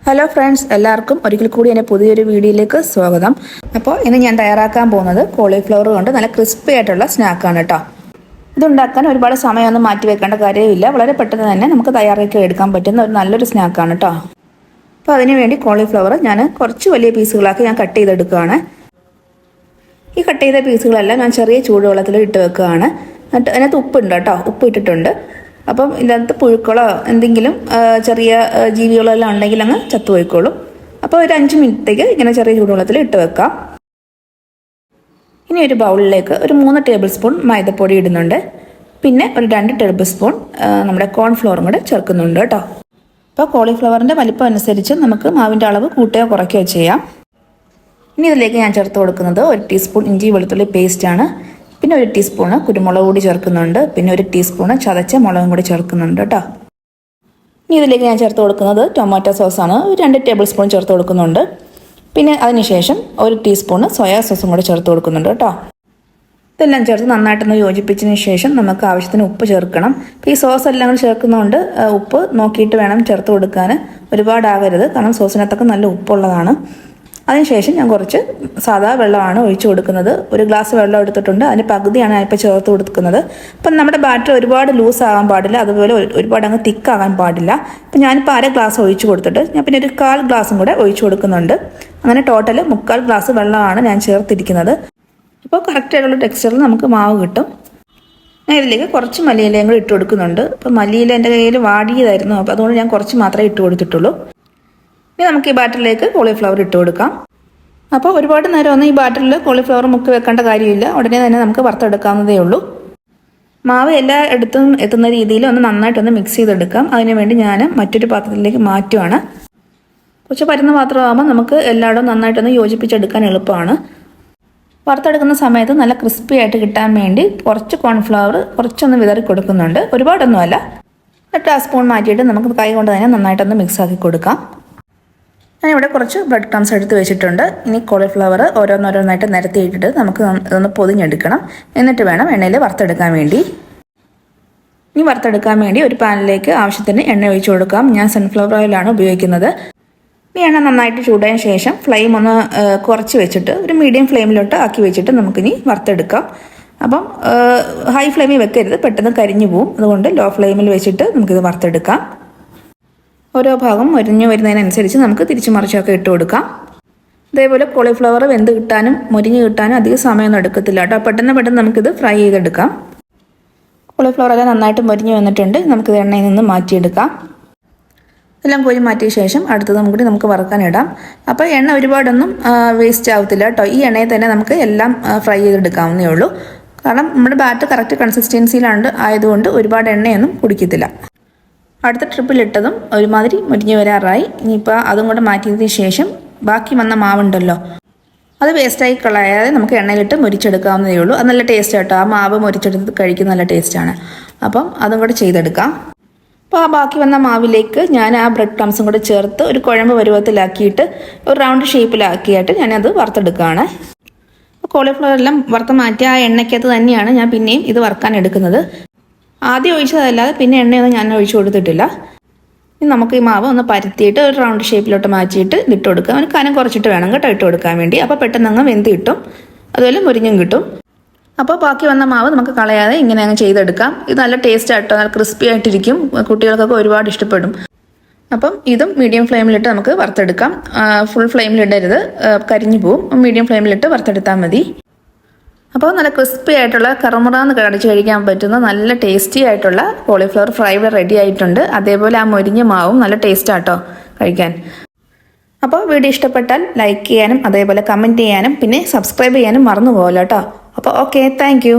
Hello friends, എല്ലാവർക്കും ഒരിക്കൽ കൂടി എൻ്റെ പുതിയൊരു വീഡിയോയിലേക്ക് സ്വാഗതം. അപ്പോൾ ഇന്ന് ഞാൻ തയ്യാറാക്കാൻ പോകുന്നത് കോളിഫ്ലവർ കൊണ്ട് നല്ല ക്രിസ്പി ആയിട്ടുള്ള സ്നാക്കാണ് കേട്ടോ. ഇതുണ്ടാക്കാൻ ഒരുപാട് സമയമൊന്നും മാറ്റി വെക്കേണ്ട കാര്യമില്ല. വളരെ പെട്ടെന്ന് തന്നെ നമുക്ക് തയ്യാറാക്കി എടുക്കാൻ പറ്റുന്ന ഒരു നല്ലൊരു സ്നാക്കാണ് കേട്ടോ. അപ്പോൾ അതിന് വേണ്ടി കോളിഫ്ലവർ ഞാൻ കുറച്ച് വലിയ പീസുകളാക്കി ഞാൻ കട്ട് ചെയ്തെടുക്കുകയാണ്. ഈ കട്ട് ചെയ്ത പീസുകളെല്ലാം ഞാൻ ചെറിയ ചൂടുവെള്ളത്തിൽ ഇട്ട് വെക്കുകയാണ്. എന്നിട്ട് അതിനകത്ത് ഉപ്പുണ്ട് കേട്ടോ, ഉപ്പ് ഇട്ടിട്ടുണ്ട്. അപ്പം ഇതിനകത്ത് പുഴുക്കളോ എന്തെങ്കിലും ചെറിയ ജീവികളോ എല്ലാം ഉണ്ടെങ്കിൽ അങ്ങ് ചത്തുപോയിക്കോളും. അപ്പോൾ ഒരു 5 മിനിറ്റത്തേക്ക് ഇങ്ങനെ ചെറിയ ചൂടുവെള്ളത്തിൽ ഇട്ട് വെക്കാം. ഇനി ഒരു ബൗളിലേക്ക് ഒരു 3 ടേബിൾ സ്പൂൺ മൈദപ്പൊടി ഇടുന്നുണ്ട്. പിന്നെ ഒരു 2 ടേബിൾ സ്പൂൺ നമ്മുടെ കോൺഫ്ലവറും കൂടെ ചേർക്കുന്നുണ്ട് കേട്ടോ. അപ്പോൾ കോളിഫ്ലവറിൻ്റെ വലിപ്പം അനുസരിച്ച് നമുക്ക് മാവിൻ്റെ അളവ് കൂട്ടുകയോ കുറയ്ക്കുകയോ ചെയ്യാം. ഇനി ഇതിലേക്ക് ഞാൻ ചേർത്ത് കൊടുക്കുന്നത് 1 ടീസ്പൂൺ ഇഞ്ചി വെളുത്തുള്ളി പേസ്റ്റാണ്. പിന്നെ 1 ടീസ്പൂണ് കുരുമുളക് കൂടി ചേർക്കുന്നുണ്ട്. പിന്നെ 1 ടീസ്പൂണ് ചതച്ച മുളകും കൂടി ചേർക്കുന്നുണ്ട് കേട്ടോ. ഇനി ഇതിലേക്ക് ഞാൻ ചേർത്ത് കൊടുക്കുന്നത് ടൊമാറ്റോ സോസാണ്. 2 ടേബിൾ സ്പൂൺ ചേർത്ത് കൊടുക്കുന്നുണ്ട്. പിന്നെ അതിനുശേഷം 1 ടീസ്പൂണ് സോയാ സോസും കൂടി ചേർത്ത് കൊടുക്കുന്നുണ്ട് കേട്ടോ. ഇതെല്ലാം ചേർത്ത് നന്നായിട്ടൊന്ന് യോജിപ്പിച്ചതിന് ശേഷം നമുക്ക് ആവശ്യത്തിന് ഉപ്പ് ചേർക്കണം. ഇപ്പോൾ ഈ സോസ് എല്ലാം കൂടി ചേർക്കുന്നതുകൊണ്ട് ഉപ്പ് നോക്കിയിട്ട് വേണം ചേർത്ത് കൊടുക്കാൻ. ഒരുപാടാകരുത്, കാരണം സോസിനകത്തൊക്കെ നല്ല ഉപ്പുള്ളതാണ്. അതിനുശേഷം ഞാൻ കുറച്ച് സാധാ വെള്ളമാണ് ഒഴിച്ചു കൊടുക്കുന്നത്. 1 ഗ്ലാസ് വെള്ളം എടുത്തിട്ടുണ്ട്. അതിന് പകുതിയാണ് ഞാൻ ഇപ്പോൾ ചേർത്ത് കൊടുക്കുന്നത്. അപ്പം നമ്മുടെ ബാറ്റർ ഒരുപാട് ലൂസ് ആകാൻ പാടില്ല, അതുപോലെ ഒരുപാട് അങ്ങ് തിക്കാകാൻ പാടില്ല. അപ്പം ഞാനിപ്പോൾ 1/2 ഗ്ലാസ് ഒഴിച്ചു കൊടുത്തിട്ട് ഞാൻ പിന്നെ ഒരു 1/4 ഗ്ലാസും കൂടെ ഒഴിച്ചു കൊടുക്കുന്നുണ്ട്. അങ്ങനെ ടോട്ടൽ 3/4 ഗ്ലാസ് വെള്ളമാണ് ഞാൻ ചേർത്തിരിക്കുന്നത്. അപ്പോൾ കറക്റ്റായിട്ടുള്ള ടെക്സ്ചറിൽ നമുക്ക് മാവ് കിട്ടും. ഞാൻ ഇതിലേക്ക് കുറച്ച് മല്ലിയിലയും കൂടി ഇട്ട് കൊടുക്കുന്നുണ്ട്. അപ്പോൾ മല്ലിയില എൻ്റെ കയ്യിൽ വാടിയതായിരുന്നു, അപ്പോൾ അതുകൊണ്ട് ഞാൻ കുറച്ച് മാത്രമേ ഇട്ട് കൊടുത്തിട്ടുള്ളൂ. ഇനി നമുക്ക് ഈ ബാറ്ററിലേക്ക് കോളിഫ്ലവർ ഇട്ട് കൊടുക്കാം. അപ്പോൾ ഒരുപാട് നേരം ഈ ബാറ്ററിൽ കോളിഫ്ലവർ മുക്കി വെക്കേണ്ട കാര്യമില്ല. ഉടനെ തന്നെ നമുക്ക് വറുത്തെടുക്കാവുന്നതേ ഉള്ളൂ. മാവ് എല്ലായിടത്തും എത്തുന്ന രീതിയിൽ നന്നായിട്ടൊന്ന് മിക്സ് ചെയ്തെടുക്കാം. അതിനുവേണ്ടി ഞാൻ മറ്റൊരു പാത്രത്തിലേക്ക് മാറ്റുവാണ്. കുറച്ച് പരന്ന പാത്രമാകുമ്പോൾ നമുക്ക് എല്ലായിടവും നന്നായിട്ടൊന്ന് യോജിപ്പിച്ചെടുക്കാൻ എളുപ്പമാണ്. വറുത്തെടുക്കുന്ന സമയത്ത് നല്ല ക്രിസ്പി ആയിട്ട് കിട്ടാൻ വേണ്ടി കുറച്ച് കോൺഫ്ലവർ കുറച്ചൊന്ന് വിതറി കൊടുക്കുന്നുണ്ട്. ഒരുപാടൊന്നുമല്ല, 1 സ്പൂൺ മാറ്റിയിട്ട് നമുക്ക് കൈ കൊണ്ട് തന്നെ നന്നായിട്ടൊന്ന് മിക്സ് ആക്കി കൊടുക്കാം. ഞാനിവിടെ കുറച്ച് ബ്രെഡ് ക്രംസ് എടുത്ത് വെച്ചിട്ടുണ്ട്. ഇനി കോളിഫ്ലവർ ഓരോന്നോരോന്നായിട്ട് നിരത്തിയിട്ടിട്ട് നമുക്ക് ഇതൊന്ന് പൊതിഞ്ഞെടുക്കണം. എന്നിട്ട് വേണം എണ്ണയിൽ വറുത്തെടുക്കാൻ വേണ്ടി. ഇനി വറുത്തെടുക്കാൻ വേണ്ടി ഒരു പാനിലേക്ക് ആവശ്യത്തിന് എണ്ണ ഒഴിച്ചു കൊടുക്കാം. ഞാൻ സൺഫ്ലവർ ഓയിലാണ് ഉപയോഗിക്കുന്നത്. ഈ എണ്ണ നന്നായിട്ട് ചൂടായ ശേഷം ഫ്ലെയിം ഒന്ന് കുറച്ച് വെച്ചിട്ട് ഒരു മീഡിയം ഫ്ലെയിമിലോട്ട് ആക്കി വെച്ചിട്ട് നമുക്കിനി വറുത്തെടുക്കാം. അപ്പം ഹൈ ഫ്ലെയിമിൽ വെക്കരുത്, പെട്ടെന്ന് കരിഞ്ഞു പോവും. അതുകൊണ്ട് ലോ ഫ്ലെയിമിൽ വെച്ചിട്ട് നമുക്കിത് വറുത്തെടുക്കാം. ഓരോ ഭാഗം മൊരിഞ്ഞു വരുന്നതിനനുസരിച്ച് നമുക്ക് തിരിച്ചു മറിച്ചൊക്കെ ഇട്ട് കൊടുക്കാം. ഇതേപോലെ കോളിഫ്ലവർ വെന്ത് കിട്ടാനും മൊരിഞ്ഞ് കിട്ടാനും അധികം സമയമൊന്നും എടുക്കത്തില്ല കേട്ടോ. പെട്ടെന്ന് നമുക്കിത് ഫ്രൈ ചെയ്തെടുക്കാം. കോളിഫ്ലവർ എല്ലാം നന്നായിട്ട് മൊരിഞ്ഞ് വന്നിട്ടുണ്ട്. നമുക്കിത് എണ്ണയിൽ നിന്ന് മാറ്റിയെടുക്കാം. എല്ലാം കോരി മാറ്റിയ ശേഷം അടുത്തതും കൂടി നമുക്ക് വറുക്കാനിടാം. അപ്പോൾ എണ്ണ ഒരുപാടൊന്നും വേസ്റ്റ് ആവത്തില്ല കേട്ടോ. ഈ എണ്ണയിൽ തന്നെ നമുക്ക് എല്ലാം ഫ്രൈ ചെയ്തെടുക്കാവുന്നേ ഉള്ളൂ. കാരണം നമ്മുടെ ബാറ്റർ കറക്റ്റ് കൺസിസ്റ്റൻസിയിലാണ് ആയതുകൊണ്ട് ഒരുപാട് എണ്ണയൊന്നും കുടിക്കത്തില്ല. അടുത്ത ട്രിപ്പിലിട്ടതും ഒരുമാതിരി മുരിഞ്ഞ് വരാറായി. ഇനിയിപ്പോൾ അതും കൂടെ മാറ്റിയതിന് ശേഷം ബാക്കി വന്ന മാവുണ്ടല്ലോ, അത് വേസ്റ്റായി കളയാതെ നമുക്ക് എണ്ണയിലിട്ട് മുരിച്ചെടുക്കാവുന്നതേ ഉള്ളൂ. അത് നല്ല ടേസ്റ്റ് കേട്ടോ. ആ മാവ് മുരിച്ചെടുത്ത് കഴിക്കുന്ന നല്ല ടേസ്റ്റാണ്. അപ്പം അതും കൂടെ ചെയ്തെടുക്കാം. അപ്പോൾ ആ ബാക്കി വന്ന മാവിലേക്ക് ഞാൻ ആ ബ്രെഡ് ക്രംസും കൂടെ ചേർത്ത് ഒരു കുഴമ്പ് പരുവത്തിലാക്കിയിട്ട് ഒരു റൗണ്ട് ഷേപ്പിലാക്കിയിട്ട് ഞാനത് വറുത്തെടുക്കുകയാണ്. കോളിഫ്ലവർ എല്ലാം വറുത്ത് മാറ്റിയ ആ എണ്ണയ്ക്കകത്ത് തന്നെയാണ് ഞാൻ പിന്നെയും ഇത് വറുക്കാൻ എടുക്കുന്നത്. ആദ്യം ഒഴിച്ചതല്ലാതെ പിന്നെ എണ്ണയൊന്നും ഞാൻ ഒഴിച്ചു കൊടുത്തിട്ടില്ല. ഇനി നമുക്ക് ഈ മാവ് ഒന്ന് പരത്തിയിട്ട് ഒരു റൗണ്ട് ഷേപ്പിലോട്ട് മാറ്റിയിട്ട് ഇട്ട് കൊടുക്കാം. ഒരു കനം കുറച്ചിട്ട് വേണം കേട്ടോ ഇട്ട് കൊടുക്കാൻ വേണ്ടി. അപ്പോൾ പെട്ടെന്ന് അങ്ങ് വെന്ത് കിട്ടും, അതുപോലെ മുരിഞ്ഞും കിട്ടും. അപ്പോൾ ബാക്കി വന്ന മാവ് നമുക്ക് കളയാതെ ഇങ്ങനെ അങ്ങ് ചെയ്തെടുക്കാം. ഇത് നല്ല ടേസ്റ്റ് ആയിട്ടോ, നല്ല ക്രിസ്പി ആയിട്ടിരിക്കും. കുട്ടികൾക്കൊക്കെ ഒരുപാട് ഇഷ്ടപ്പെടും. അപ്പം ഇതും മീഡിയം ഫ്ലെയിമിലിട്ട് നമുക്ക് വറുത്തെടുക്കാം. ഫുൾ ഫ്ലെയിമിലിടരുത്, കരിഞ്ഞു പോവും. മീഡിയം ഫ്ലെയിമിലിട്ട് വറുത്തെടുത്താൽ മതി. അപ്പോൾ നല്ല ക്രിസ്പി ആയിട്ടുള്ള കറുമുറാന്ന് കടിച്ച് കഴിക്കാൻ പറ്റുന്ന നല്ല ടേസ്റ്റി ആയിട്ടുള്ള കോളിഫ്ലവർ ഫ്രൈ റെഡി ആയിട്ടുണ്ട്. അതേപോലെ ആ മൊരിഞ്ഞ മാവും നല്ല ടേസ്റ്റ് ആട്ടോ കഴിക്കാൻ. അപ്പോൾ വീഡിയോ ഇഷ്ടപ്പെട്ടാൽ ലൈക്ക് ചെയ്യാനും അതേപോലെ കമൻറ്റ് ചെയ്യാനും പിന്നെ സബ്സ്ക്രൈബ് ചെയ്യാനും മറന്നു പോകല്ലോ കേട്ടോ. അപ്പോൾ ഓക്കെ, താങ്ക് യു.